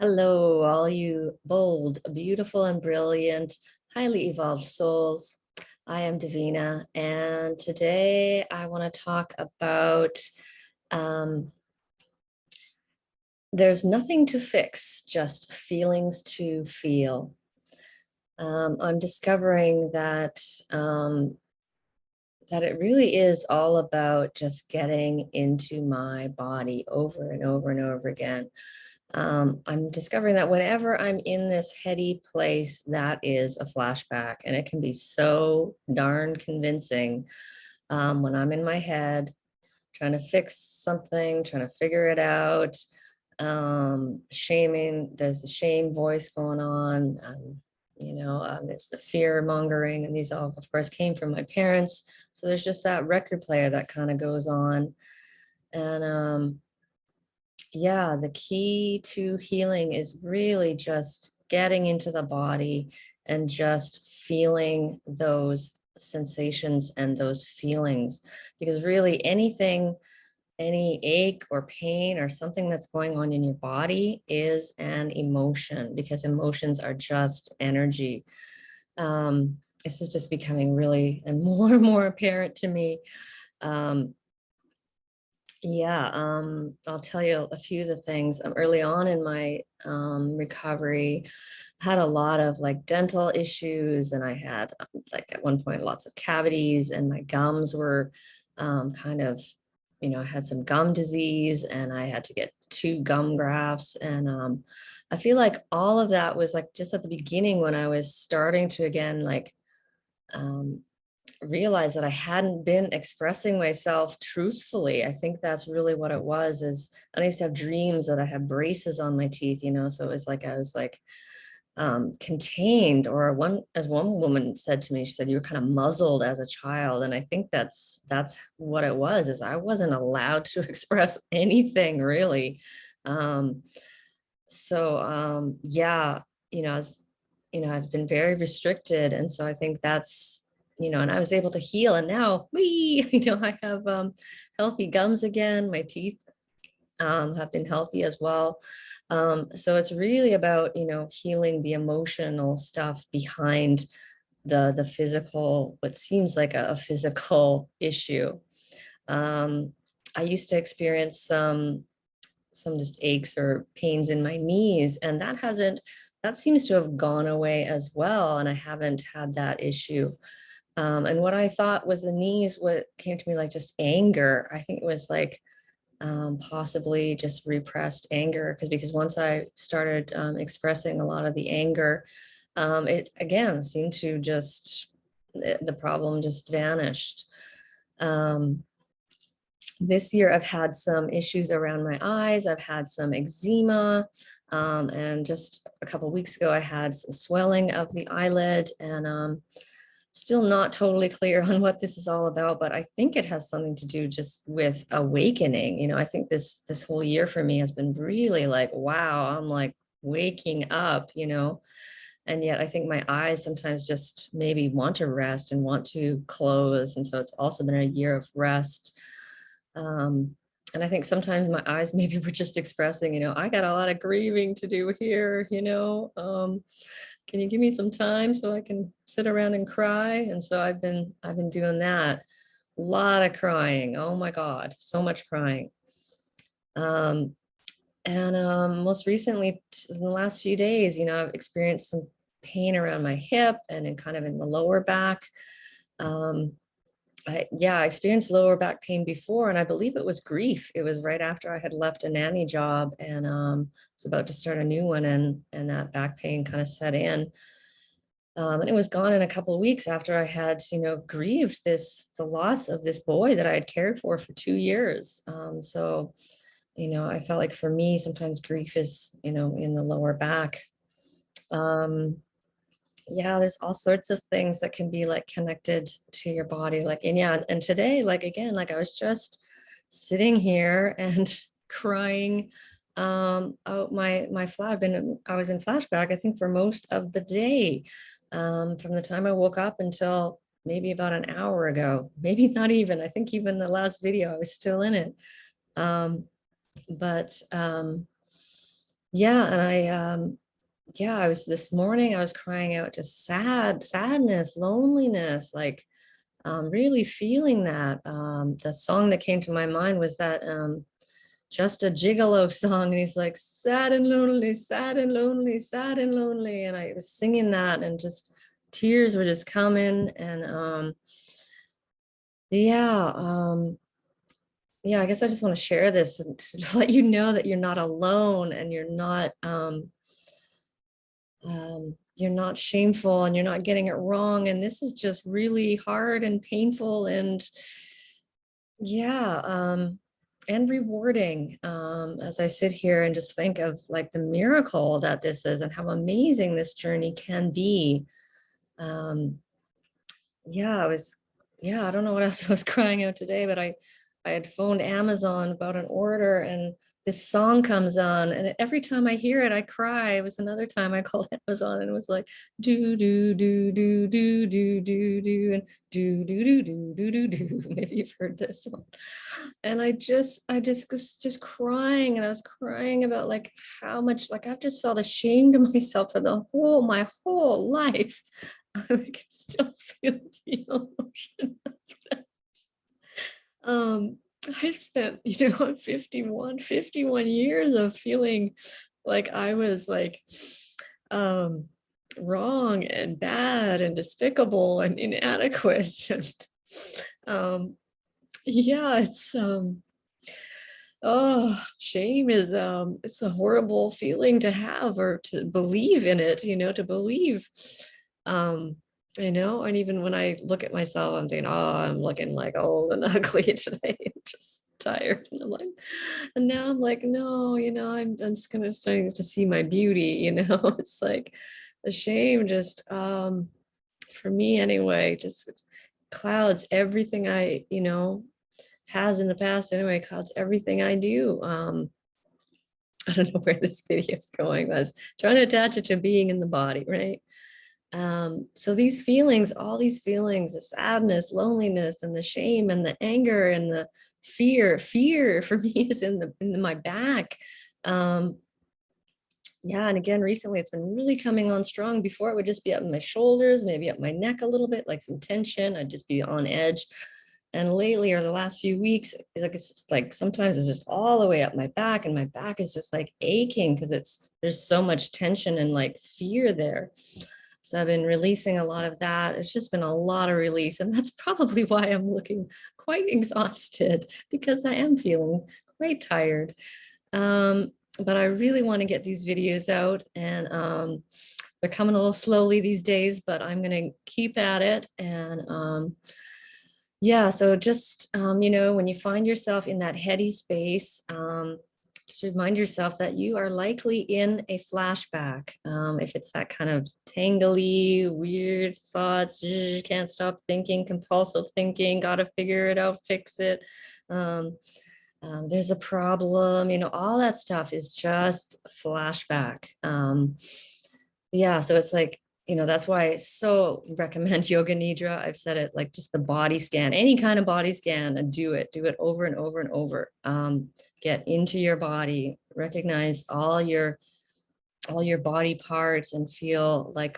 Hello, all you bold, beautiful, and brilliant, highly evolved souls. I am Davina, and today I want to talk about um, there's nothing to fix, just feelings to feel. I'm discovering that it really is all about just getting into my body over and over and over again. I'm discovering that whenever I'm in this heady place, that is a flashback, and it can be so darn convincing when I'm in my head trying to fix something, trying to figure it out, shaming. There's the shame voice going on. There's the fear mongering, and these all, of course, came from my parents. So there's just that record player that kind of goes on, and yeah, the key to healing is really just getting into the body and just feeling those sensations and those feelings. Because really anything, any ache or pain or something that's going on in your body is an emotion, because emotions are just energy. This is just becoming really and more apparent to me. Um, I'll tell you a few of the things. Early on in my recovery, I had a lot of like dental issues, and I had like at one point lots of cavities, and my gums were kind of, I had some gum disease, and I had to get 2 gum grafts. And I feel like all of that was like just at the beginning when I was starting to again like um, realized that I hadn't been expressing myself truthfully. I think that's really what it was. Is I used to have dreams that I had braces on my teeth, so it was like I was like contained, or one woman said to me, she said, you were kind of muzzled as a child. And I think that's what it was, is I wasn't allowed to express anything really. Um, yeah, I was, I've been very restricted. And so I think that's, and I was able to heal. And now I have healthy gums again. My teeth have been healthy as well. So it's really about, healing the emotional stuff behind the physical, what seems like a physical issue. I used to experience some just aches or pains in my knees, and that seems to have gone away as well, and I haven't had that issue. And what I thought was the knees, what came to me like just anger, I think it was like possibly just repressed anger, because once I started expressing a lot of the anger, it again seemed to just, the problem just vanished. um, this year I've had some issues around my eyes. I've had some eczema. And just a couple of weeks ago, I had some swelling of the eyelid, and still not totally clear on what this is all about, but I think it has something to do just with awakening. I think this whole year for me has been really like, wow, I'm like waking up, and yet I think my eyes sometimes just maybe want to rest and want to close. And so it's also been a year of rest. And I think sometimes my eyes maybe were just expressing, I got a lot of grieving to do here, can you give me some time so I can sit around and cry? And so I've been doing that. A lot of crying. Oh my God, so much crying. Um, and most recently, in the last few days, I've experienced some pain around my hip and kind of in the lower back. Um, I experienced lower back pain before, and I believe it was grief. It was right after I had left a nanny job, and was about to start a new one, and that back pain kind of set in. And it was gone in a couple of weeks after I had, grieved the loss of this boy that I had cared for 2 years. I felt like for me, sometimes grief is, in the lower back. Um, yeah, there's all sorts of things that can be like connected to your body. Like, and today, like, again, like I was just sitting here and crying out my flag. I was in flashback, I think, for most of the day, from the time I woke up until maybe about an hour ago, maybe not even. I think even the last video, I was still in it. Um, but yeah, and yeah, I was this morning, I was crying out just sadness, loneliness, like really feeling that. The song that came to my mind was that Just a Gigolo song. And he's like, sad and lonely, sad and lonely, sad and lonely. And I was singing that and just tears were just coming. And yeah, yeah, I guess I just want to share this and to let you know that you're not alone and you're not shameful and you're not getting it wrong. And this is just really hard and painful and yeah, and rewarding as I sit here and just think of like the miracle that this is and how amazing this journey can be. Um, yeah, yeah, I don't know what else I was crying out today, but I had phoned Amazon about an order and this song comes on and every time I hear it, I cry. It was another time I called Amazon and it was like do do do do do do do do and do do do do do do do. Maybe you've heard this one. And I just was just crying and I was crying about like how much like I've just felt ashamed of myself for my whole life. I can still feel the emotion. Um, I've spent, I'm 51 years of feeling like I was like um, wrong and bad and despicable and inadequate. And yeah, oh, shame is it's a horrible feeling to have or to believe in it, to believe. Um, and even when I look at myself, I'm thinking, oh, I'm looking like old and ugly today, and just tired. And I'm like, and now I'm like, no, I'm just kind of starting to see my beauty, it's like the shame just for me anyway, just clouds everything has in the past anyway, clouds everything I do. I don't know where this video is going, but I was trying to attach it to being in the body, right? So these feelings, all these feelings, the sadness, loneliness, and the shame, and the anger, and the fear for me is in my back. Yeah, and again, recently it's been really coming on strong. Before it would just be up in my shoulders, maybe up my neck a little bit, like some tension. I'd just be on edge. And lately, or the last few weeks, it's like sometimes it's just all the way up my back, and my back is just like aching because there's so much tension and like fear there. So I've been releasing a lot of that. It's just been a lot of release, and that's probably why I'm looking quite exhausted because I am feeling quite tired. But I really want to get these videos out, and they're coming a little slowly these days, but I'm going to keep at it. And yeah, so just, when you find yourself in that heady space, just remind yourself that you are likely in a flashback. If it's that kind of tangly, weird thoughts, can't stop thinking, compulsive thinking, got to figure it out, fix it. There's a problem, all that stuff is just flashback. Yeah, so it's like, that's why I so recommend Yoga Nidra. I've said it, like just the body scan, any kind of body scan, and do it over and over and over. Get into your body, recognize all your body parts and feel like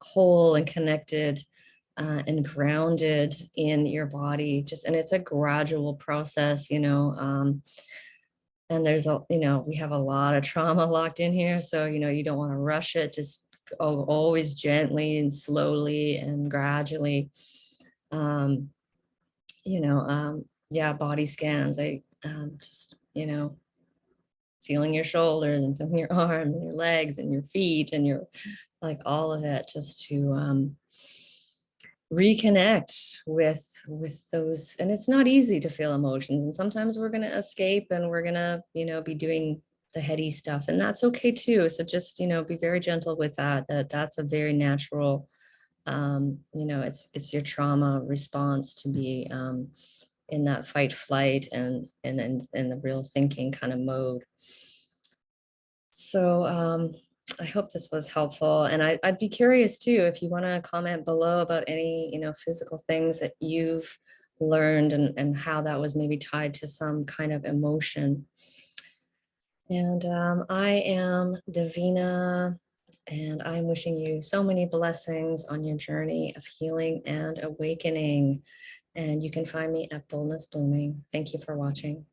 whole and connected and grounded in your body. And it's a gradual process, and we have a lot of trauma locked in here. So, you don't want to rush it, just always gently and slowly and gradually. Um, yeah, body scans. I just, feeling your shoulders and feeling your arms and your legs and your feet and your, like all of it, just to reconnect with those. And it's not easy to feel emotions, and sometimes we're going to escape and we're going to be doing the heady stuff, and that's okay too. So just be very gentle with that's a very natural it's your trauma response to be in that fight flight and in the real thinking kind of mode. So I hope this was helpful. And I'd be curious too, if you want to comment below about any, physical things that you've learned and how that was maybe tied to some kind of emotion. And I am Davina, and I'm wishing you so many blessings on your journey of healing and awakening. And you can find me at Boldness Blooming. Thank you for watching.